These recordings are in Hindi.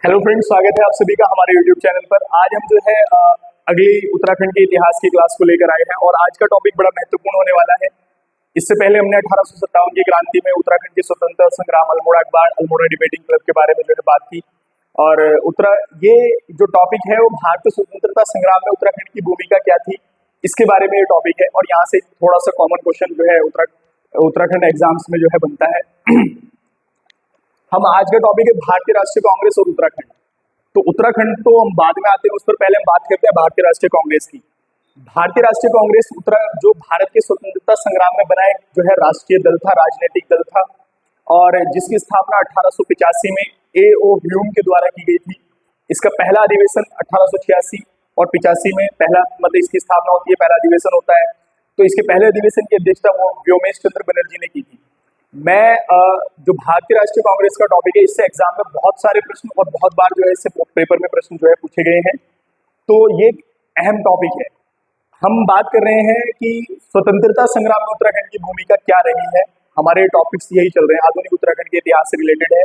हेलो फ्रेंड्स, स्वागत है आप सभी का हमारे यूट्यूब चैनल पर। आज हम जो है अगली उत्तराखंड के इतिहास की क्लास को लेकर आए हैं और आज का टॉपिक बड़ा महत्वपूर्ण होने वाला है। इससे पहले हमने 1857 की क्रांति में उत्तराखंड के स्वतंत्रता संग्राम, अल्मोड़ा अखबार, अल्मोड़ा डिबेटिंग क्लब के बारे में जो है बात की। और ये जो टॉपिक है वो भारतीय स्वतंत्रता संग्राम में उत्तराखंड की भूमिका क्या थी, इसके बारे में ये टॉपिक है। और यहाँ से थोड़ा सा कॉमन क्वेश्चन जो है उत्तराखंड एग्जाम्स में जो है बनता है। हम आज का टॉपिक है भारतीय राष्ट्रीय कांग्रेस और उत्तराखंड। तो उत्तराखंड तो हम बाद में आते हैं, उस पर पहले हम बात करते हैं भारतीय राष्ट्रीय कांग्रेस की। भारतीय राष्ट्रीय कांग्रेस जो भारत के स्वतंत्रता संग्राम में बना एक जो है राष्ट्रीय दल था, राजनीतिक दल था, और जिसकी स्थापना 1885 में A.O. ह्यूम के द्वारा की गई थी। इसका पहला अधिवेशन 1886 और 85 में मतलब इसकी स्थापना होती है, पहला अधिवेशन होता है। तो इसके पहले अधिवेशन की अध्यक्षता वो व्योमेश चंद्र बनर्जी ने की थी। मैं जो भारतीय राष्ट्रीय कांग्रेस का टॉपिक है, इससे एग्जाम में बहुत सारे प्रश्न और बहुत बार जो है इससे पेपर में प्रश्न जो है पूछे गए हैं। तो ये एक अहम टॉपिक है। हम बात कर रहे हैं कि स्वतंत्रता संग्राम में उत्तराखंड की भूमिका क्या रही है। हमारे टॉपिक्स यही चल रहे हैं, आधुनिक उत्तराखंड के इतिहास से रिलेटेड है।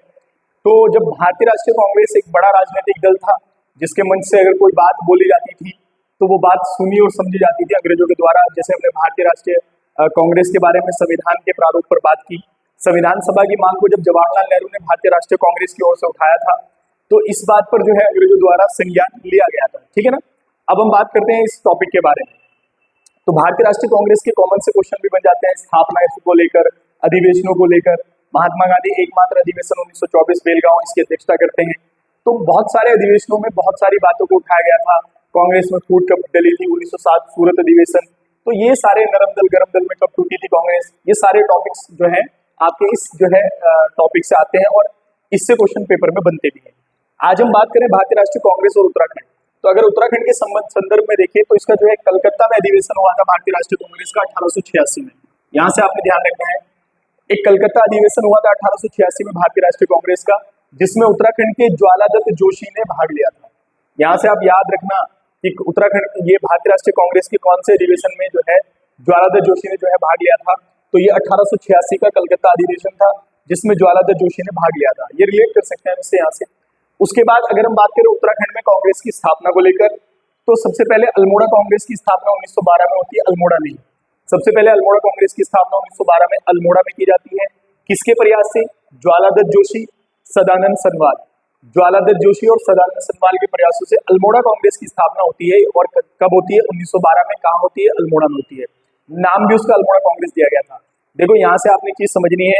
तो जब भारतीय राष्ट्रीय कांग्रेस एक बड़ा राजनीतिक दल था, जिसके मंच से अगर कोई बात बोली जाती थी तो वो बात सुनी और समझी जाती थी अंग्रेजों के द्वारा। जैसे हमने भारतीय राष्ट्रीय कांग्रेस के बारे में संविधान के प्रारूप पर बात की। संविधान सभा की मांग को जब जवाहरलाल नेहरू ने भारतीय राष्ट्रीय कांग्रेस की ओर से उठाया था, तो इस बात पर जो है अंग्रेजों द्वारा संज्ञान लिया गया था। ठीक है ना। अब हम बात करते हैं इस टॉपिक के बारे में। तो भारतीय राष्ट्रीय कांग्रेस के कॉमन से क्वेश्चन भी बन जाते हैं स्थापना को लेकर, अधिवेशनों को लेकर। महात्मा गांधी एकमात्र अधिवेशन 1924 बेलगांव इसकी अध्यक्षता करते हैं। तो बहुत सारे अधिवेशनों में बहुत सारी बातों को उठाया गया था। कांग्रेस में फूट कब डली थी, 1907 सूरत अधिवेशन। तो ये सारे नरम दल गरम दल में कब टूटी थी कांग्रेस, ये सारे टॉपिक्स जो है आपके इस जो है टॉपिक से आते हैं और इससे क्वेश्चन पेपर में बनते भी हैं। आज हम बात करें भारतीय राष्ट्रीय कांग्रेस और उत्तराखंड। तो अगर उत्तराखंड के संदर्भ में देखें तो इसका जो है कलकत्ता में अधिवेशन हुआ था भारतीय राष्ट्रीय कांग्रेस का 1886 में। यहाँ से आपने ध्यान रखना है, एक कलकत्ता अधिवेशन हुआ था 1886 में भारतीय राष्ट्रीय कांग्रेस का, जिसमें उत्तराखंड के ज्वालादत्त जोशी ने भाग लिया था। यहाँ से आप याद रखना कि उत्तराखंड ये भारतीय राष्ट्रीय कांग्रेस के कौन से अधिवेशन में जो है ज्वालादत्त जोशी ने जो है भाग लिया था। तो ये 1886 का कलकत्ता अधिवेशन था, जिसमें ज्वालादत्त जोशी ने भाग लिया था। ये रिलेट कर सकते हैं इससे यहाँ से। उसके बाद अगर हम बात करें उत्तराखंड में कांग्रेस की स्थापना को लेकर, तो सबसे पहले अल्मोड़ा कांग्रेस की स्थापना 1912 में होती है, अल्मोड़ा में। सबसे पहले अल्मोड़ा कांग्रेस की स्थापना 1912 में अल्मोड़ा में की जाती है। किसके प्रयास से? ज्वालादत्त जोशी, सदानंद सनवाल। ज्वालादत्त जोशी और सदानंद सनवाल के प्रयासों से अल्मोड़ा कांग्रेस की स्थापना होती है। और कब होती है? 1912 में। कहाँ होती है? अल्मोड़ा में होती है। नाम भी उसका अल्मोड़ा कांग्रेस दिया गया था। देखो यहाँ से आपने चीज समझनी है,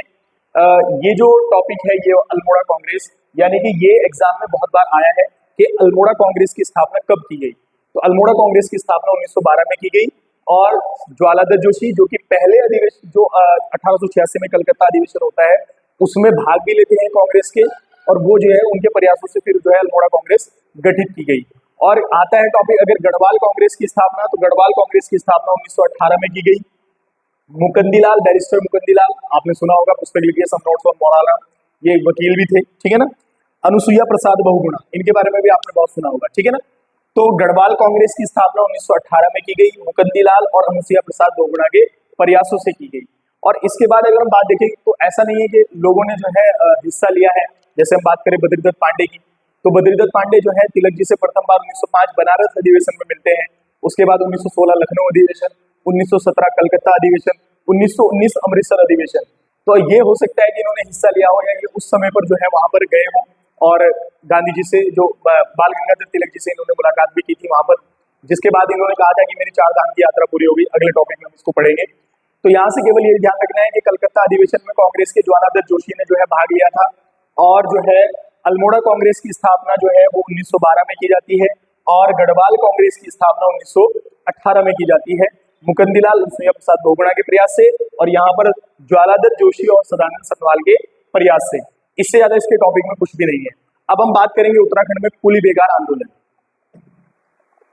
ये जो टॉपिक है ये अल्मोड़ा कांग्रेस, यानी कि ये एग्जाम में बहुत बार आया है कि अल्मोड़ा कांग्रेस की स्थापना कब की गई। तो अल्मोड़ा कांग्रेस की स्थापना 1912 में की गई। और ज्वालादत्त जोशी जो कि पहले अधिवेशन जो 1886 में कलकत्ता अधिवेशन होता है उसमें भाग भी लेते हैं कांग्रेस के, और वो जो है उनके प्रयासों से फिर जो है अल्मोड़ा कांग्रेस गठित की गई। और आता है टॉपिक अगर गढ़वाल कांग्रेस की स्थापना, तो गढ़वाल कांग्रेस की स्थापना 1918 में की गई। मुकंदीलाल, बैरिस्टर मुकंदीलाल, आपने सुना होगा, पुस्तक लिखी है सम नोट्स ऑन मौलाना, ये वकील भी थे। ठीक है ना। अनुसुईया प्रसाद बहुगुणा, इनके बारे में भी आपने बहुत सुना होगा। ठीक है ना। तो गढ़वाल कांग्रेस की स्थापना 1918 में की गई, मुकंदीलाल और अनुसुईया प्रसाद बहुगुणा के प्रयासों से की गई। और इसके बाद अगर हम बात देखें तो ऐसा नहीं है कि लोगों ने जो है हिस्सा लिया है। जैसे हम बात करें बद्रीदत्त पांडे की, तो बद्रीदत्त पांडे जो है तिलक जी से प्रथम बार 1905 बनारस अधिवेशन में मिलते हैं। उसके बाद 1916 लखनऊ अधिवेशन, 1917 कलकत्ता अधिवेशन, 1919 अमृतसर अधिवेशन। तो ये हो सकता है कि इन्होंने हिस्सा लिया हो या ये उस समय पर जो है वहां पर गए हों और गांधी जी से जो बाल गंगाधर तिलक जी से इन्होंने मुलाकात भी की थी वहां पर, जिसके बाद इन्होंने कहा था कि मेरी 4 धाम की यात्रा पूरी हो गई। अगले टॉपिक में हम इसको पढ़ेंगे। तो यहाँ से केवल ये ध्यान रखना है कि कलकत्ता अधिवेशन में कांग्रेस के ज्वालादत्त जोशी ने जो है भाग लिया था। और जो है अल्मोड़ा कांग्रेस की स्थापना जो है वो 1912 में की जाती है। और गढ़वाल कांग्रेस की स्थापना 1918 में की जाती है, मुकंदीलाल, अनुसुईया प्रसाद बहुगुणा के प्रयास से, और यहाँ पर ज्वालादत्त जोशी और सदानंद सनवाल के प्रयास से। इससे ज्यादा इसके टॉपिक में कुछ भी नहीं है। अब हम बात करेंगे उत्तराखंड में कुली बेगार आंदोलन।